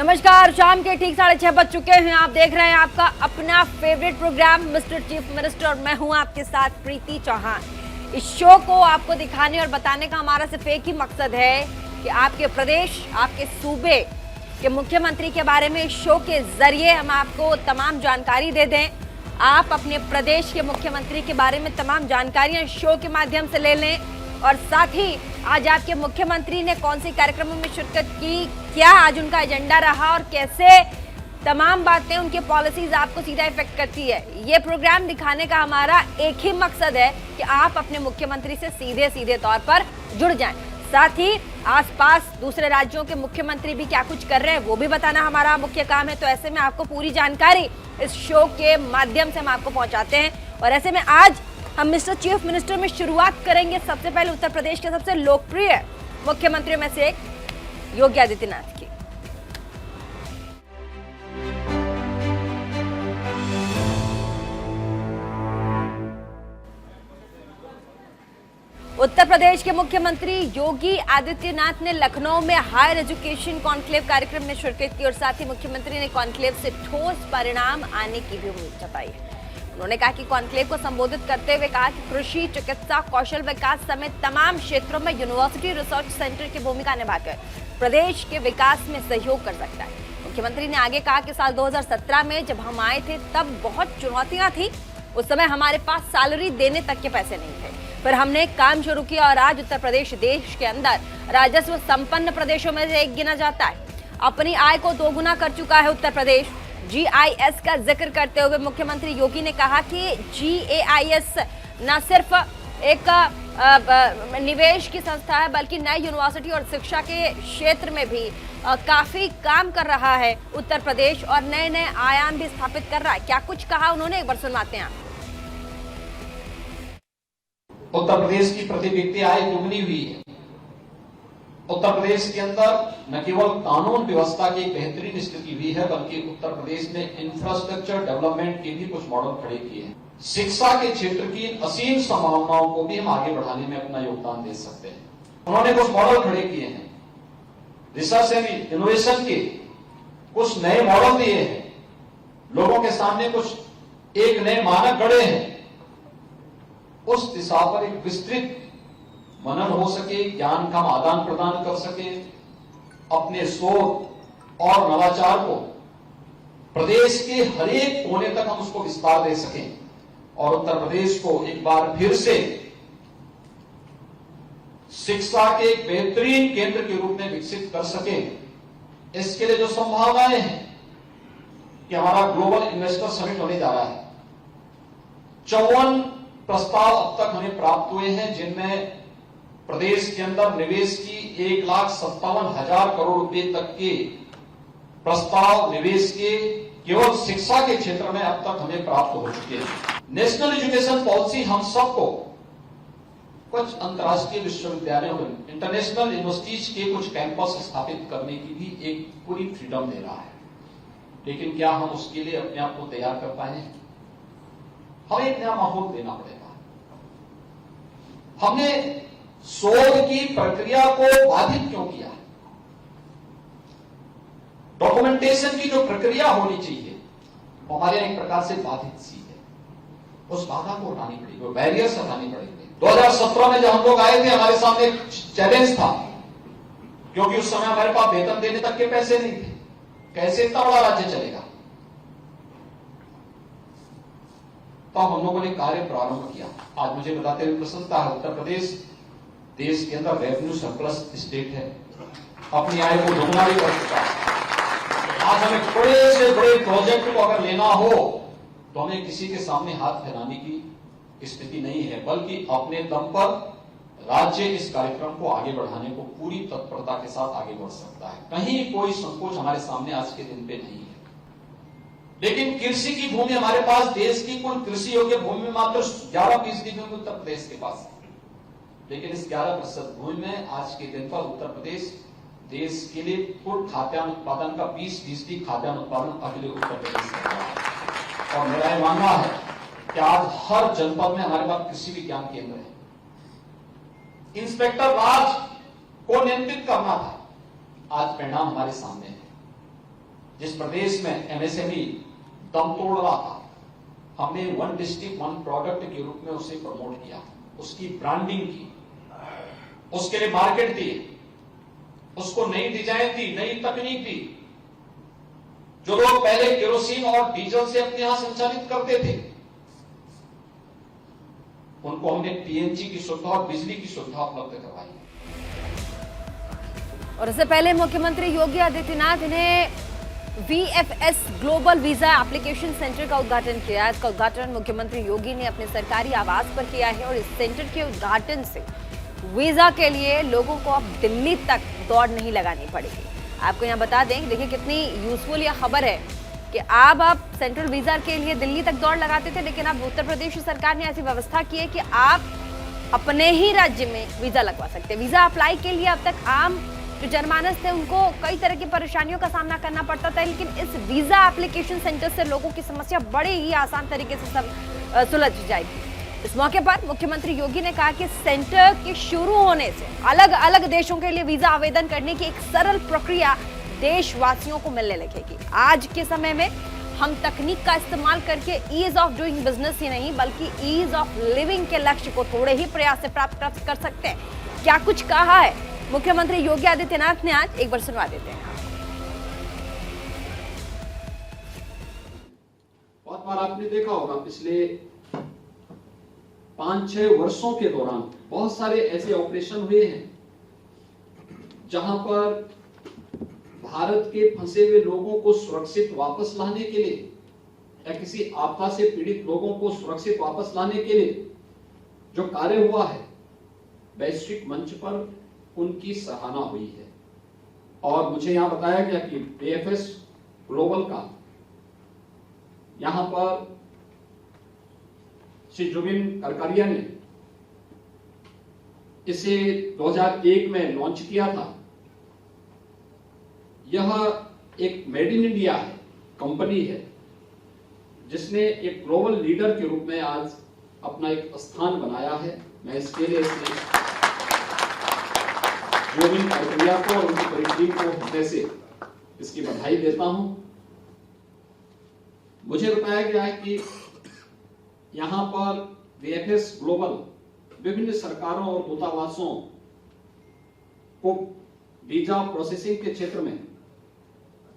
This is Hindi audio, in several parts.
नमस्कार, शाम के ठीक 6:30 बज चुके हैं। आप देख रहे हैं आपका अपना favourite programme mister chief minister और मैं हूं आपके साथ प्रीति चौहान। इस शो को आपको दिखाने और बताने का हमारा सिर्फ एक ही मकसद है कि आपके प्रदेश, आपके सूबे के मुख्यमंत्री के बारे में इस शो के जरिए हम आपको तमाम जानकारी दे दें। आप अपने प्रदेश के मुख्यमंत्री के बारे में तमाम जानकारियां इस शो के माध्यम से ले लें और साथ ही आज आपके मुख्यमंत्री ने कौन से कार्यक्रमों में शिरकत की, क्या आज उनका एजेंडा रहा और कैसे तमाम बातें उनके पॉलिसीज आपको सीधा इफेक्ट करती है। ये प्रोग्राम दिखाने का हमारा एक ही मकसद है कि आप अपने मुख्यमंत्री से सीधे सीधे तौर पर जुड़ जाएं। साथ ही आसपास दूसरे राज्यों के मुख्यमंत्री भी क्या कुछ कर रहे हैं वो भी बताना हमारा मुख्य काम है। तो ऐसे में आपको पूरी जानकारी इस शो के माध्यम से हम आपको पहुंचाते हैं। और ऐसे में आज हम मिस्टर चीफ मिनिस्टर में शुरुआत करेंगे सबसे पहले उत्तर प्रदेश के सबसे लोकप्रिय मुख्यमंत्रियों में से एक योगी आदित्यनाथ की। उत्तर प्रदेश के मुख्यमंत्री योगी आदित्यनाथ ने लखनऊ में हायर एजुकेशन कॉन्क्लेव कार्यक्रम में शिरकत की और साथ ही मुख्यमंत्री ने कॉन्क्लेव से ठोस परिणाम आने की भी उम्मीद जताई है। उन्होंने कहा कि कॉन्क्लेव को संबोधित करते हुए कहा कि कृषि, चिकित्सा, कौशल विकास समेत तमाम क्षेत्रों में यूनिवर्सिटी रिसर्च सेंटर की भूमिका निभाकर प्रदेश के विकास में सहयोग कर सकता है। मुख्यमंत्री ने आगे कहा कि साल 2017 में जब हम आए थे तब बहुत चुनौतियां थी। उस समय हमारे पास सैलरी देने तक के पैसे नहीं थे, फिर हमने काम शुरू किया और आज उत्तर प्रदेश देश के अंदर राजस्व संपन्न प्रदेशों में से एक गिना जाता है। अपनी आय को दोगुना कर चुका है उत्तर प्रदेश। GIS का जिक्र करते हुए मुख्यमंत्री योगी ने कहा कि GAIS न सिर्फ एक निवेश की संस्था है बल्कि नई यूनिवर्सिटी और शिक्षा के क्षेत्र में भी काफी काम कर रहा है उत्तर प्रदेश और नए नए आयाम भी स्थापित कर रहा है। क्या कुछ कहा उन्होंने, एक बार सुनवाते हैं आपको। उत्तर प्रदेश की प्रति व्यक्ति आय दुगनी हुई है। उत्तर प्रदेश के अंदर न केवल कानून व्यवस्था की बेहतरीन स्थिति हुई है बल्कि उत्तर प्रदेश ने इंफ्रास्ट्रक्चर डेवलपमेंट के भी कुछ मॉडल खड़े किए हैं। शिक्षा के क्षेत्र की असीम संभावनाओं को भी हम आगे बढ़ाने में अपना योगदान दे सकते हैं। उन्होंने कुछ मॉडल खड़े किए हैं, रिसर्च एंड इनोवेशन के कुछ नए मॉडल दिए हैं, लोगों के सामने कुछ एक नए मानक गढ़े हैं। उस दिशा पर एक विस्तृत मनन हो सके, ज्ञान का आदान प्रदान कर सके, अपने शोध और नवाचार को प्रदेश के हर एक कोने तक हम उसको विस्तार दे सकें और उत्तर प्रदेश को एक बार फिर से शिक्षा के एक बेहतरीन केंद्र के रूप में विकसित कर सकें। इसके लिए जो संभावनाएं हैं कि हमारा ग्लोबल इन्वेस्टर समिट होने जा रहा है। 54 प्रस्ताव अब तक हमें प्राप्त हुए हैं जिनमें प्रदेश के अंदर निवेश की 1,57,000 करोड़ रुपए तक के प्रस्ताव निवेश के केवल शिक्षा के क्षेत्र में अब तक हमें प्राप्त हो चुके हैं। नेशनल एजुकेशन पॉलिसी हम सबको कुछ अंतर्राष्ट्रीय विश्वविद्यालयों में इंटरनेशनल यूनिवर्सिटीज के कुछ कैंपस स्थापित करने की भी एक पूरी फ्रीडम दे रहा है, लेकिन क्या हम उसके लिए अपने आप को तैयार कर पाए हैं? हमें एक नया माहौल देना पड़ेगा। हमने शोध की प्रक्रिया को बाधित क्यों किया? डॉक्यूमेंटेशन की जो प्रक्रिया होनी चाहिए वो हमारे एक प्रकार से बाधित सी है। उस बाधा को हटानी पड़ेगी, वो बैरियर्स हटानी पड़ेंगे। 2017 में जब हम लोग आए थे हमारे सामने एक चैलेंज था क्योंकि उस समय हमारे पास वेतन देने तक के पैसे नहीं थे। कैसे इतना बड़ा राज्य चलेगा? तो हम लोगों ने कार्य प्रारंभ किया। आज मुझे बताते हुए प्रसन्नता है, उत्तर प्रदेश देश के अंदर रेवेन्यू सरप्लस स्टेट है, अपनी आय को दोगुना भी कर चुका है। आज हमें बड़े से बड़े प्रोजेक्ट को अगर लेना हो तो हमें किसी के सामने हाथ फैलाने की स्थिति नहीं है, बल्कि अपने दम पर राज्य इस कार्यक्रम को आगे बढ़ाने को पूरी तत्परता के साथ आगे बढ़ सकता है। कहीं कोई संकोच हमारे सामने आज के दिन पे नहीं है। लेकिन कृषि की भूमि हमारे पास, देश की कुल कृषि योग्य भूमि में मात्र 11% भूमि उत्तर प्रदेश के पास है। लेकिन इस 11% भूमि में आज के दिन पर उत्तर प्रदेश देश के लिए कुल खाद्यान्न उत्पादन का 20% खाद्यान्न उत्पादन अकेले उत्तर प्रदेश कर रहा है। और मेरा यह मानना है कि आज हर जनपद में हमारे पास कृषि विज्ञान केंद्र है। इंस्पेक्टर राज को नियंत्रित करना था, आज परिणाम हमारे सामने है। जिस प्रदेश में एमएसएमई दम तोड़ रहा था, हमने वन डिस्ट्रिक्ट वन प्रोडक्ट के रूप में उसे प्रमोट किया, उसकी ब्रांडिंग की, उसके लिए मार्केट दी, उसको नई डिजाइन दी, नई तकनीक दी। जो लोग पहले केरोसिन और डीजल से अपने यहां संचालित करते थे, उनको हमने पीएनजी की सुविधा और बिजली की सुविधा उपलब्ध करवाई। और इससे पहले मुख्यमंत्री योगी आदित्यनाथ ने VFS global visa application centre का उद्घाटन किया। इसका उद्घाटन मुख्यमंत्री योगी ने अपने सरकारी आवास पर किया है और इस सेंटर के उद्घाटन से वीजा के लिए लोगों को अब दिल्ली तक दौड़ नहीं लगानी पड़ेगी। आपको यहाँ बता दें, देखिए कितनी यूजफुल यह खबर है कि आप सेंट्रल वीजा के लिए दिल्ली तक दौड़ लगाते थे, लेकिन अब उत्तर प्रदेश सरकार ने ऐसी व्यवस्था की है कि आप अपने ही राज्य में वीजा लगवा सकते हैं। वीजा अप्लाई के लिए अब तक आम जो जनमानस थे उनको कई तरह की परेशानियों का सामना करना पड़ता था, लेकिन इस वीजा एप्लीकेशन सेंटर से लोगों की समस्या बड़े ही आसान तरीके से सुलझ जाएगी। इस मौके पर मुख्यमंत्री योगी ने कहा कि सेंटर के शुरू होने से अलग अलग देशों के लिए वीजा आवेदन करने की एक सरल प्रक्रिया देशवासियों को मिलने लगेगी। आज के समय में हम तकनीक का इस्तेमाल करके ईज ऑफ डूइंग बिजनेस ही नहीं बल्कि ईज ऑफ लिविंग के लक्ष्य को थोड़े ही प्रयास से प्राप्त कर सकते हैं। क्या कुछ कहा है मुख्यमंत्री योगी आदित्यनाथ ने, आज एक बार सुनवा देते हैं। बहुत बार आपने देखा होगा पिछले 5-6 वर्षों के दौरान बहुत सारे ऐसे ऑपरेशन हुए हैं जहां पर भारत के फंसे हुए लोगों को सुरक्षित वापस लाने के लिए या किसी आपदा से पीड़ित लोगों को सुरक्षित वापस लाने के लिए जो कार्य हुआ है, वैश्विक मंच पर उनकी सराहना हुई है। और मुझे यहां बताया गया कि VFS ग्लोबल का यहां पर श्री जुबिन करकरिया ने इसे 2001 में लॉन्च किया था। यह एक मेड इन इंडिया है, कंपनी है जिसने एक ग्लोबल लीडर के रूप में आज अपना एक स्थान बनाया है। मैं इसके लिए जुबिन करकरिया को और उनकी पूरी टीम को हृदय से इसकी बधाई देता हूं। मुझे बताया गया है कि यहां पर VFS ग्लोबल विभिन्न सरकारों और दूतावासों को वीजा प्रोसेसिंग के क्षेत्र में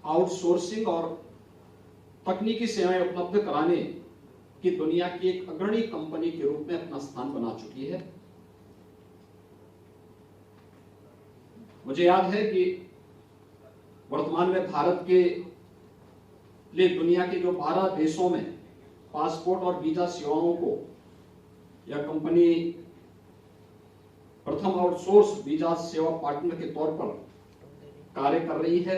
आउटसोर्सिंग और तकनीकी सेवाएं उपलब्ध कराने की दुनिया की एक अग्रणी कंपनी के रूप में अपना स्थान बना चुकी है। मुझे याद है कि वर्तमान में भारत के लिए दुनिया के जो 12 देशों में पासपोर्ट और वीजा सेवाओं को यह कंपनी प्रथम आउटसोर्स वीजा सेवा पार्टनर के तौर पर कार्य कर रही है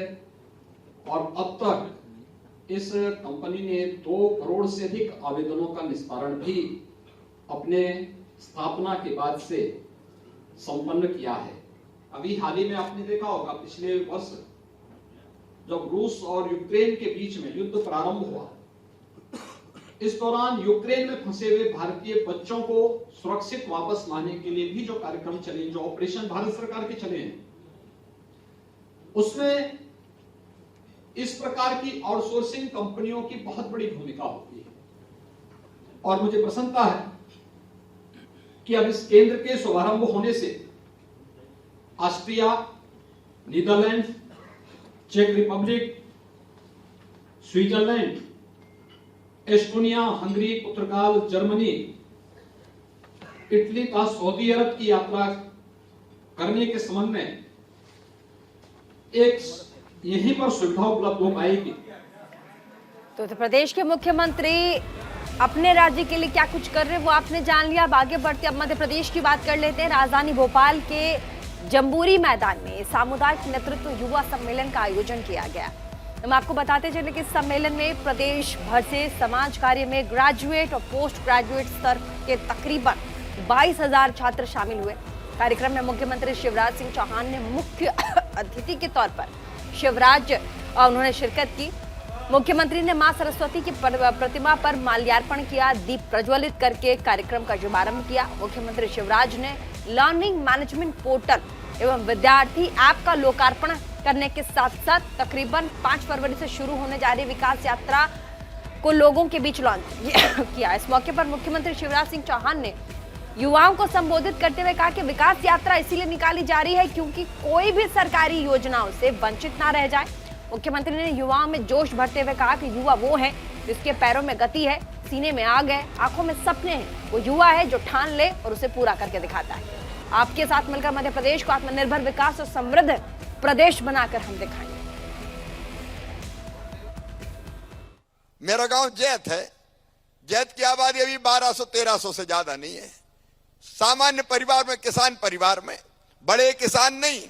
और अब तक इस कंपनी ने 2 करोड़ से अधिक आवेदनों का निस्तारण भी अपने स्थापना के बाद से संपन्न किया है। अभी हाल ही में आपने देखा होगा पिछले वर्ष जब रूस और यूक्रेन के बीच में युद्ध प्रारंभ हुआ, इस दौरान यूक्रेन में फंसे हुए भारतीय बच्चों को सुरक्षित वापस लाने के लिए भी जो कार्यक्रम चले, जो ऑपरेशन भारत सरकार के चले हैं, उसमें इस प्रकार की आउटसोर्सिंग कंपनियों की बहुत बड़ी भूमिका होती है। और मुझे प्रसन्नता है कि अब इस केंद्र के शुभारंभ होने से ऑस्ट्रिया, नीदरलैंड, चेक रिपब्लिक, स्विट्जरलैंड, एस्टोनिया, हंगरी, पुर्तगाल, जर्मनी, इटली तथा सऊदी अरब की यात्रा करने के संबंध में एक यहीं पर सुविधा उपलब्ध हो पाएगी। तो उत्तर प्रदेश के मुख्यमंत्री अपने राज्य के लिए क्या कुछ कर रहे हैं वो आपने जान लिया। अब आगे बढ़ते अब मध्य प्रदेश की बात कर लेते हैं। राजधानी भोपाल के जम्बूरी मैदान में सामुदायिक नेतृत्व युवा सम्मेलन का आयोजन किया गया। हम आपको बताते चले कि इस सम्मेलन में प्रदेश भर से समाज कार्य में ग्रेजुएट और पोस्ट ग्रेजुएट स्तर के तकरीबन 22,000 छात्र शामिल हुए। कार्यक्रम में मुख्यमंत्री शिवराज सिंह चौहान ने मुख्य अतिथि के तौर पर उन्होंने शिरकत की। मुख्यमंत्री ने मां सरस्वती की प्रतिमा पर माल्यार्पण किया, दीप प्रज्वलित करके कार्यक्रम का शुभारंभ किया। मुख्यमंत्री शिवराज ने लर्निंग मैनेजमेंट पोर्टल एवं विद्यार्थी ऐप का लोकार्पण करने के साथ साथ तकरीबन 5 फरवरी से शुरू होने जा रही विकास यात्रा को लोगों के बीच लॉन्च किया। इस मौके पर मुख्यमंत्री शिवराज सिंह चौहान ने युवाओं को संबोधित करते हुए कहा कि विकास यात्रा इसीलिए निकाली जा रही है क्योंकि कोई भी सरकारी योजनाओं से वंचित ना रह जाए। मुख्यमंत्री ने युवाओं में जोश भरते हुए कहा कि युवा वो है जिसके पैरों में गति है, सीने में आग है, आंखों में सपने हैं। वो युवा है जो ठान ले और उसे पूरा करके दिखाता है। आपके साथ मिलकर मध्य प्रदेश को आत्मनिर्भर, विकास और समृद्ध प्रदेश बनाकर हम दिखाएंगे। मेरा गांव जैत है। जैत की आबादी अभी 1200-1300 से ज्यादा नहीं है। सामान्य परिवार में, किसान परिवार में, बड़े किसान नहीं,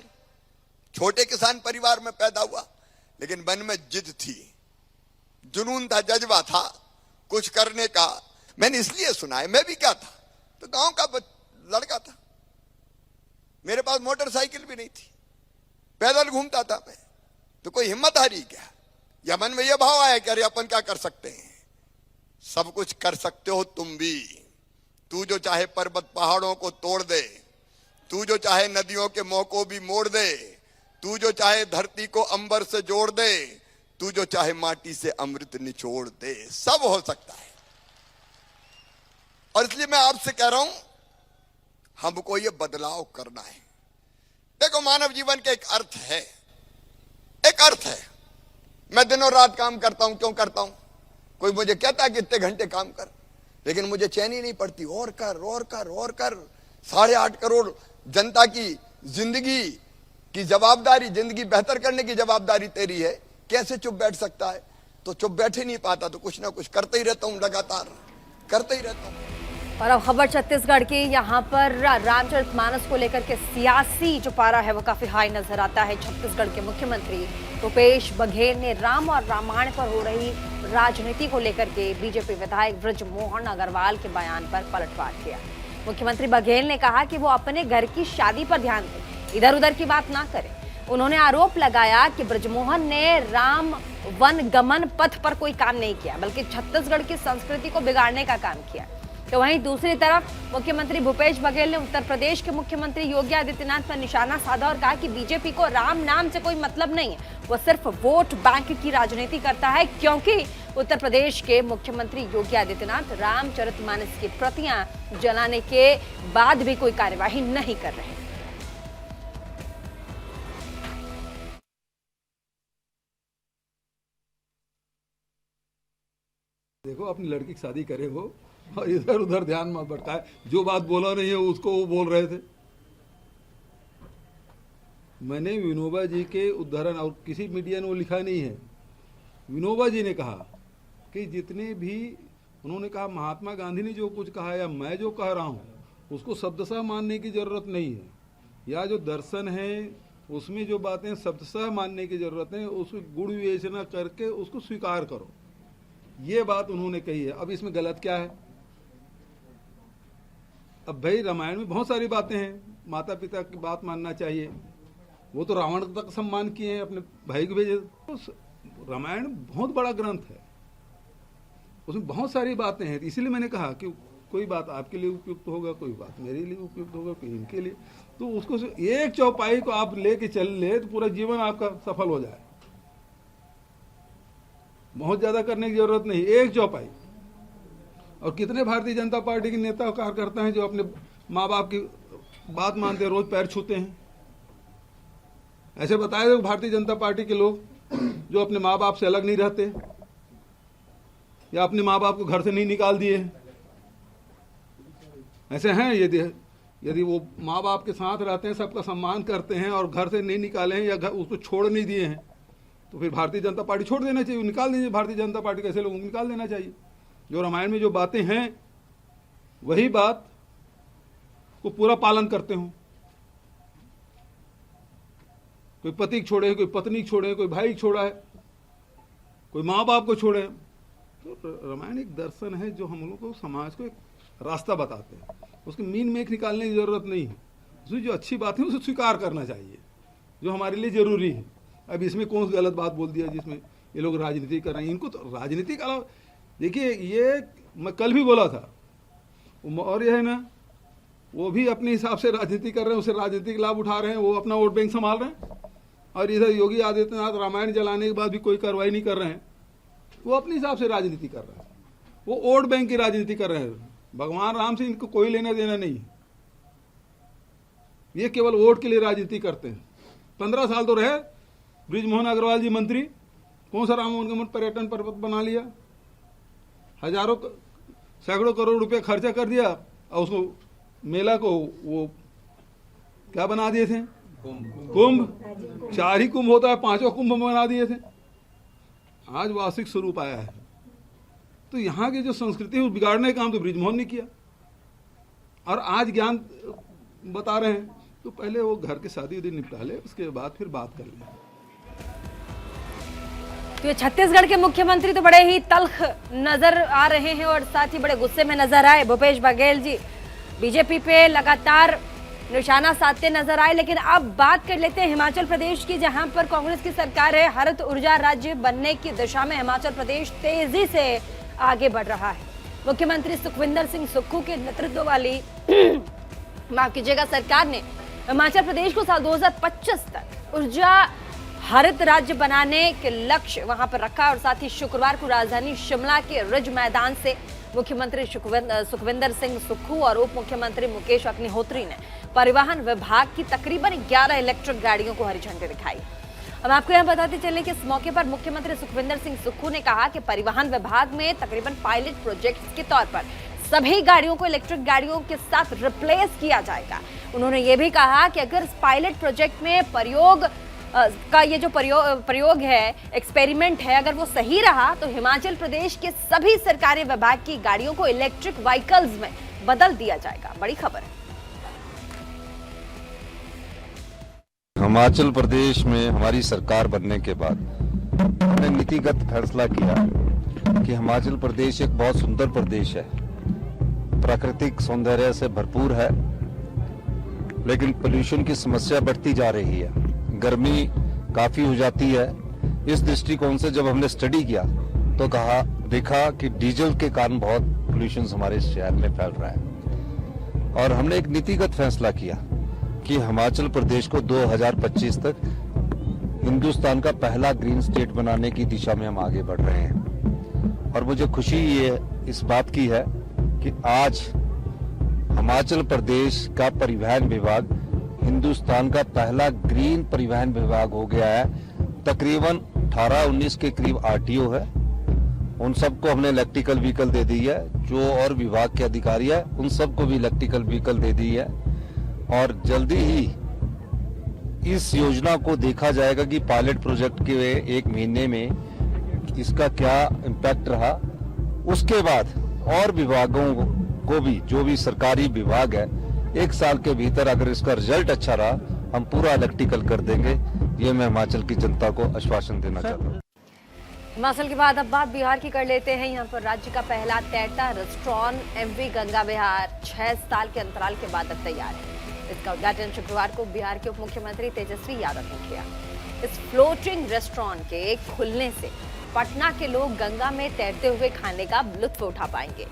छोटे किसान परिवार में पैदा हुआ, लेकिन मन में जिद थी, जुनून था, जज्बा था कुछ करने का। मैंने इसलिए सुना है, मैं भी क्या था तो गांव का लड़का था, मेरे पास मोटरसाइकिल भी नहीं थी, पैदल घूमता था मैं, तो कोई हिम्मत हारी क्या? या मन में यह भाव आया कि अरे अपन क्या कर सकते हैं? सब कुछ कर सकते हो तुम भी। तू जो चाहे पर्वत पहाड़ों को तोड़ दे, तू जो चाहे नदियों के मुंह को भी मोड़ दे, तू जो चाहे धरती को अंबर से जोड़ दे, तू जो चाहे माटी से अमृत निचोड़ दे, सब हो सकता है। और इसलिए मैं आपसे कह रहा हूं, हमको ये बदलाव करना है। देखो, मानव जीवन का एक अर्थ है, एक अर्थ है। मैं दिनों रात काम करता हूं, क्यों करता हूं? कोई मुझे कहता है कि इतने घंटे काम कर, लेकिन मुझे चैन ही नहीं पड़ती। और कर, और कर, और कर। 8.5 करोड़ जनता की जिंदगी की जवाबदारी, जिंदगी बेहतर करने की जवाबदारी तेरी है। कैसे चुप बैठ सकता है? तो चुप बैठ ही नहीं पाता, तो कुछ ना कुछ करते ही रहता हूं, लगातार करते ही रहता हूं। और अब खबर छत्तीसगढ़ की। यहाँ पर रामचरितमानस को लेकर के सियासी जो पारा है वो काफी हाई नजर आता है। छत्तीसगढ़ के मुख्यमंत्री भूपेश बघेल ने राम और रामायण पर हो रही राजनीति को लेकर के बीजेपी विधायक बृजमोहन अग्रवाल के बयान पर पलटवार किया। मुख्यमंत्री बघेल ने कहा कि वो अपने घर की शादी पर ध्यान दें, इधर उधर की बात ना करें। उन्होंने आरोप लगाया कि बृजमोहन ने राम वन गमन पथ पर कोई काम नहीं किया, बल्कि छत्तीसगढ़ की संस्कृति को बिगाड़ने का काम किया। तो वहीं दूसरी तरफ मुख्यमंत्री भूपेश बघेल ने उत्तर प्रदेश के मुख्यमंत्री योगी आदित्यनाथ पर निशाना साधा और कहा कि बीजेपी को राम नाम से कोई मतलब नहीं है, वो सिर्फ वोट बैंक की राजनीति करता है, क्योंकि उत्तर प्रदेश के मुख्यमंत्री योगी आदित्यनाथ रामचरितमानस की प्रतियां जलाने के बाद भी कोई कार्यवाही नहीं कर रहे। देखो, अपनी लड़की की शादी करे वो, और इधर उधर ध्यान मत भटकाए। जो बात बोला नहीं है उसको वो बोल रहे थे। मैंने विनोबा जी के उदाहरण, और किसी मीडिया ने वो लिखा नहीं है, विनोबा जी ने कहा कि जितने भी, उन्होंने कहा महात्मा गांधी ने जो कुछ कहा या मैं जो कह रहा हूँ उसको शब्दशः मानने की जरूरत नहीं है, या जो दर्शन है उसमें जो बातें शब्दशः मानने की जरूरत है, उसको गुण विवेचना करके उसको स्वीकार करो। ये बात उन्होंने कही है। अब इसमें गलत क्या है? अब भाई, रामायण में बहुत सारी बातें हैं, माता पिता की बात मानना चाहिए। वो तो रावण तक सम्मान किए हैं, अपने भाई को भेजे। तो रामायण बहुत बड़ा ग्रंथ है, उसमें बहुत सारी बातें हैं। इसलिए मैंने कहा कि कोई बात आपके लिए उपयुक्त होगा, कोई बात मेरे लिए उपयुक्त होगा, कोई इनके लिए। तो उसको एक चौपाई को आप लेके चल ले तो पूरा जीवन आपका सफल हो जाए। बहुत ज्यादा करने की जरूरत नहीं, एक चौपाई। और कितने भारतीय जनता पार्टी के नेता कार्यकर्ता हैं जो अपने माँ बाप की बात मानते हैं, रोज पैर छूते हैं। ऐसे बताए थे भारतीय जनता पार्टी के लोग जो अपने माँ बाप से अलग नहीं रहते, या अपने माँ बाप को घर से नहीं निकाल दिए। ऐसे हैं। यदि वो माँ बाप के साथ रहते हैं, सबका सम्मान करते हैं और घर से नहीं निकाले हैं या घर उसको छोड़ नहीं दिए हैं, तो फिर भारतीय जनता पार्टी छोड़ देना चाहिए, निकाल दीजिए। भारतीय जनता पार्टी के ऐसे लोगों को निकाल देना चाहिए। जो रामायण में जो बातें हैं वही बात को पूरा पालन करते हो। कोई पति को छोड़े, कोई पत्नी को छोड़े, कोई भाई को छोड़ा है, कोई माँ बाप को छोड़े। तो रामायण एक दर्शन है जो हम लोग को, समाज को एक रास्ता बताते हैं। उसके मीन मेख निकालने की जरूरत नहीं है। उसमें जो अच्छी बात है उसे स्वीकार करना चाहिए, जो हमारे लिए जरूरी है। अब इसमें कौन सी गलत बात बोल दिया जिसमें ये लोग राजनीति कर रहे हैं? इनको तो राजनीति का, देखिए, ये मैं कल भी बोला था, और ये है ना, वो भी अपने हिसाब से राजनीति कर रहे हैं, उसे राजनीतिक लाभ उठा रहे हैं, वो अपना वोट बैंक संभाल रहे हैं। और इधर योगी आदित्यनाथ रामायण जलाने के बाद भी कोई कार्रवाई नहीं कर रहे हैं। वो अपने हिसाब से राजनीति कर रहे हैं, वो वोट बैंक की राजनीति कर रहे हैं। भगवान राम से इनको कोई लेना देना नहीं है, ये केवल वोट के लिए राजनीति करते हैं। 15 साल तो रहे बृजमोहन अग्रवाल जी मंत्री, कौन सा राम वनगमन पर्यटन पर्वत बना लिया, हजारों सैकड़ों करोड़ रुपए खर्चा कर दिया और उसको मेला को वो क्या बना दिए थे, कुंभ। 4 ही कुंभ होता है, 5वां कुंभ बना दिए थे। आज वार्षिक स्वरूप आया है। तो यहाँ की जो संस्कृति है वो बिगाड़ने का काम तो बृजमोहन ने किया, और आज ज्ञान बता रहे हैं। तो पहले वो घर की शादी उदी निपटा ले, उसके बाद फिर बात कर ले। तो ये छत्तीसगढ़ के मुख्यमंत्री तो बड़े ही तल्ख नजर आ रहे हैं और साथ ही बड़े गुस्से में नजर आए। भूपेश बघेल जी बीजेपी पे लगातार निशाना साधते नजर आए। लेकिन अब बात कर लेते हैं हिमाचल प्रदेश की, जहां पर कांग्रेस की सरकार है। हरित ऊर्जा राज्य बनने की दिशा में हिमाचल प्रदेश तेजी से आगे बढ़ रहा है। मुख्यमंत्री सुखविंदर सिंह सुक्खू के नेतृत्व वाली माफ कीजिएगा सरकार ने हिमाचल प्रदेश को साल 2025 तक ऊर्जा हरित राज्य बनाने के लक्ष्य वहां पर रखा। और साथ ही शुक्रवार को राजधानी शिमला के रिज मैदान से मुख्यमंत्री सुखविंदर सिंह सुक्खू और उप मुख्यमंत्री मुकेश अग्निहोत्री ने परिवहन विभाग की तकरीबन 11 इलेक्ट्रिक गाड़ियों को हरी झंडी दिखाई। हम आपको यहां बताते चले कि इस मौके पर मुख्यमंत्री सुखविंदर सिंह सुक्खू ने कहा कि परिवहन विभाग में तकरीबन पायलट प्रोजेक्ट के तौर पर सभी गाड़ियों को इलेक्ट्रिक गाड़ियों के साथ रिप्लेस किया जाएगा। उन्होंने ये भी कहा कि अगर इस पायलट प्रोजेक्ट में का ये जो प्रयोग है, एक्सपेरिमेंट है, अगर वो सही रहा तो हिमाचल प्रदेश के सभी सरकारी विभाग की गाड़ियों को इलेक्ट्रिक व्हीकल्स में बदल दिया जाएगा। बड़ी खबर है। हिमाचल प्रदेश में हमारी सरकार बनने के बाद हमने नीतिगत फैसला किया कि हिमाचल प्रदेश एक बहुत सुंदर प्रदेश है, प्राकृतिक सौंदर्य से भरपूर है, लेकिन पोल्यूशन की समस्या बढ़ती जा रही है, गर्मी काफी हो जाती है। इस दृष्टिकोण से जब हमने स्टडी किया तो देखा कि डीजल के कारण बहुत पोल्यूशन हमारे शहर में फैल रहा है, और हमने एक नीतिगत फैसला किया कि हिमाचल प्रदेश को 2025 तक हिंदुस्तान का पहला ग्रीन स्टेट बनाने की दिशा में हम आगे बढ़ रहे हैं। और मुझे खुशी ये इस बात की है कि आज हिमाचल प्रदेश का परिवहन विभाग हिंदुस्तान का पहला ग्रीन परिवहन विभाग हो गया है। तकरीबन 18-19 के करीब आरटीओ है, उन सबको हमने इलेक्ट्रिकल व्हीकल दे दी है। जो और विभाग के अधिकारी है उन सबको भी इलेक्ट्रिकल व्हीकल दे दी है, और जल्दी ही इस योजना को देखा जाएगा कि पायलट प्रोजेक्ट के 1 महीने में इसका क्या इम्पैक्ट रहा। उसके बाद और विभागों को भी, जो भी सरकारी विभाग है, 1 साल के भीतर अगर इसका रिजल्ट अच्छा रहा हम पूरा इलेक्ट्रिकल कर देंगे। ये मैं हिमाचल की जनता को आश्वासन देना चाहता हूँ। हिमाचल के बाद अब बात बिहार की कर लेते हैं। यहाँ पर राज्य का पहला तैरता रेस्टोरेंट एमवी गंगा विहार 6 साल के अंतराल के बाद अब तैयार है। इसका उद्घाटन शुक्रवार को बिहार के उप मुख्यमंत्री तेजस्वी यादव ने किया। इस फ्लोटिंग रेस्टोरेंट के खुलने से पटना के लोग गंगा में तैरते हुए खाने का लुत्फ उठा पाएंगे।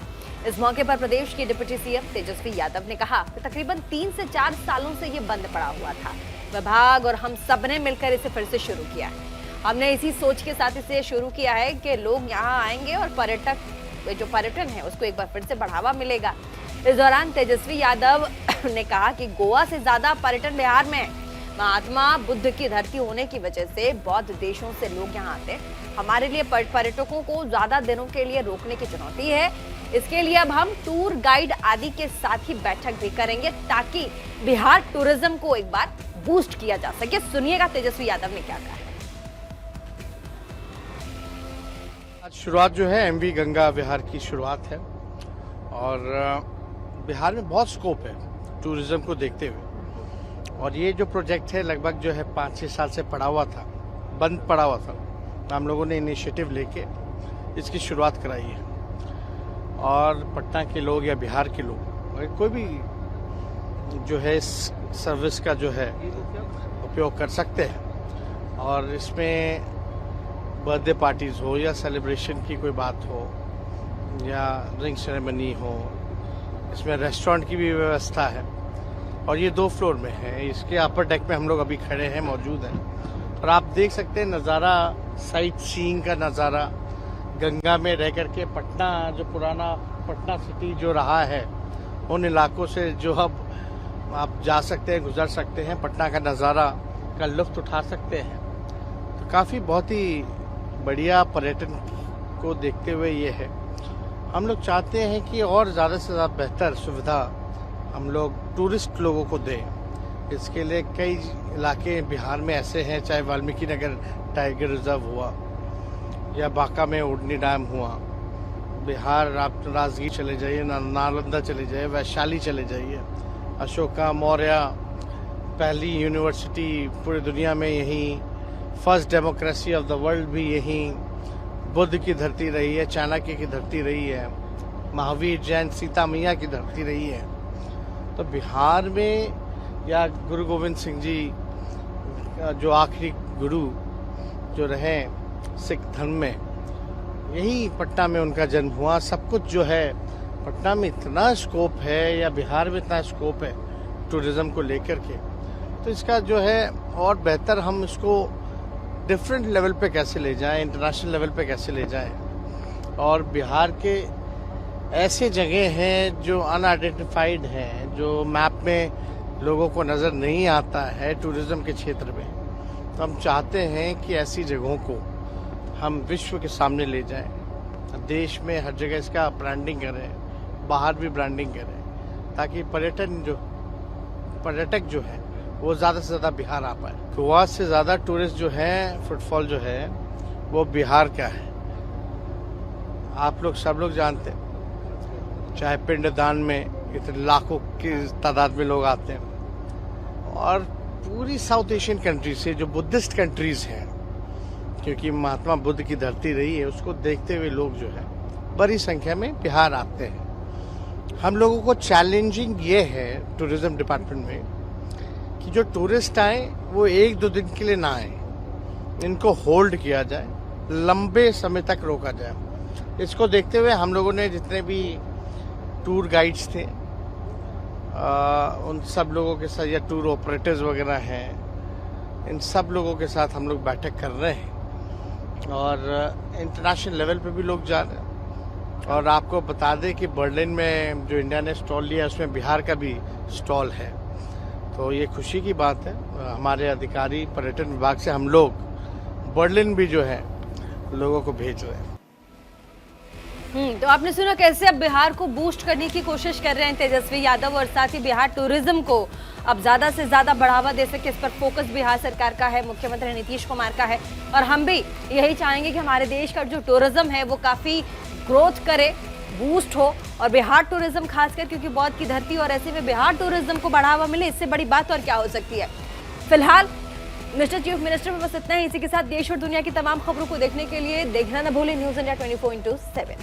इस मौके पर प्रदेश के डिप्टी सीएम तेजस्वी यादव ने कहा कि तकरीबन 3 से 4 सालों से ये बंद पड़ा हुआ था। विभाग और हम सब ने मिलकर इसे फिर से शुरू किया है। हमने इसी सोच के साथ इसे शुरू किया है कि लोग यहाँ आएंगे और पर्यटन है उसको एक बार फिर से बढ़ावा मिलेगा। इस दौरान तेजस्वी यादव ने कहा कि गोवा से ज्यादा पर्यटन बिहार में है। महात्मा बुद्ध की धरती होने की वजह से बौद्ध देशों से लोग यहाँ आते हैं। हमारे लिए पर्यटकों को ज्यादा दिनों के लिए रोकने की चुनौती है। इसके लिए अब हम टूर गाइड आदि के साथ ही बैठक भी करेंगे ताकि बिहार टूरिज्म को एक बार बूस्ट किया जा सके। सुनिएगा तेजस्वी यादव ने क्या कहा। आज शुरुआत जो है एमवी गंगा विहार की शुरुआत है, और बिहार में बहुत स्कोप है टूरिज्म को देखते हुए। और ये जो प्रोजेक्ट है लगभग जो है 5-6 साल से बंद पड़ा हुआ था। हम लोगों ने इनिशिएटिव लेके इसकी शुरुआत कराई है, और पटना के लोग या बिहार के लोग कोई भी जो है इस सर्विस का जो है उपयोग कर सकते हैं। और इसमें बर्थडे पार्टीज हो या सेलिब्रेशन की कोई बात हो या रिंग सेरेमनी हो, इसमें रेस्टोरेंट की भी व्यवस्था है। और ये 2 फ्लोर में है। इसके अपर डेक में हम लोग अभी खड़े हैं, मौजूद हैं। और आप देख सकते हैं नज़ारा, साइट सीइंग का नज़ारा, गंगा में रह करके पटना, जो पुराना पटना सिटी जो रहा है, उन इलाकों से जो अब आप जा सकते हैं, गुजर सकते हैं, पटना का नज़ारा का लुत्फ़ उठा सकते हैं। तो काफ़ी बहुत ही बढ़िया पर्यटन को देखते हुए ये है। हम लोग चाहते हैं कि और ज़्यादा से ज़्यादा बेहतर सुविधा हम लोग टूरिस्ट लोगों को दें। इसके लिए कई इलाके बिहार में ऐसे हैं, चाहे वाल्मीकि नगर टाइगर रिजर्व हुआ या बांका में ओढ़नी डैम हुआ, बिहार आप राजगीर चले जाइए, नालंदा चले जाइए, वैशाली चले जाइए, अशोका मौर्य पहली यूनिवर्सिटी पूरी दुनिया में यहीं, first democracy of the world भी यहीं, बुद्ध की धरती रही है, चाणक्य की धरती रही है, महावीर जैन सीता मैया की धरती रही है। तो बिहार में या गुरु गोविंद सिंह जी जो आखिरी गुरु जो रहे सिख धर्म में, यही पटना में उनका जन्म हुआ। सब कुछ जो है पटना में इतना स्कोप है या बिहार में इतना स्कोप है टूरिज्म को लेकर के, तो इसका जो है और बेहतर हम इसको डिफरेंट लेवल पे कैसे ले जाएं, इंटरनेशनल लेवल पे कैसे ले जाएं। और बिहार के ऐसे जगह हैं जो अनआइडेंटिफाइड हैं, जो मैप में लोगों को नज़र नहीं आता है टूरिज्म के क्षेत्र में। तो हम चाहते हैं कि ऐसी जगहों को हम विश्व के सामने ले जाएं, देश में हर जगह इसका ब्रांडिंग करें, बाहर भी ब्रांडिंग करें, ताकि पर्यटक जो है वो ज़्यादा से ज़्यादा बिहार आ पाए। गोवा से ज़्यादा टूरिस्ट जो है, फुटफॉल जो है वो बिहार का है। आप लोग सब लोग जानते हैं, चाहे पिंडदान में इतने लाखों की तादाद में लोग आते हैं, और पूरी साउथ एशियन कंट्री से जो बुद्धिस्ट कंट्रीज हैं, क्योंकि महात्मा बुद्ध की धरती रही है, उसको देखते हुए लोग जो है बड़ी संख्या में बिहार आते हैं। हम लोगों को चैलेंजिंग ये है टूरिज्म डिपार्टमेंट में कि जो टूरिस्ट आए वो 1-2 दिन के लिए ना आए, इनको होल्ड किया जाए, लंबे समय तक रोका जाए। इसको देखते हुए हम लोगों ने जितने भी टूर गाइड्स थे उन सब लोगों के साथ, या टूर ऑपरेटर्स वगैरह हैं, इन सब लोगों के साथ हम लोग बैठक कर रहे हैं, और इंटरनेशनल लेवल पे भी लोग जा रहे हैं। और आपको बता दें कि बर्लिन में जो इंडिया ने स्टॉल लिया, उसमें बिहार का भी स्टॉल है। तो ये खुशी की बात है। हमारे अधिकारी पर्यटन विभाग से हम लोग बर्लिन भी जो है लोगों को भेज रहे हैं। तो आपने सुना कैसे अब बिहार को बूस्ट करने की कोशिश कर रहे हैं तेजस्वी यादव, और साथ ही बिहार टूरिज्म को अब ज्यादा से ज्यादा बढ़ावा दे सके, इस पर फोकस बिहार सरकार का है, मुख्यमंत्री नीतीश कुमार का है। और हम भी यही चाहेंगे कि हमारे देश का जो टूरिज्म है वो काफी ग्रोथ करे, बूस्ट हो, और बिहार टूरिज्म खासकर, क्योंकि बौद्ध की धरती और ऐसे में बिहार टूरिज्म को बढ़ावा मिले, इससे बड़ी बात और क्या हो सकती है। फिलहाल मिस्टर चीफ मिनिस्टर में बस इतना ही। इसी के साथ देश और दुनिया की तमाम खबरों को देखने के लिए देखना न भूलें न्यूज़ इंडिया 24/7।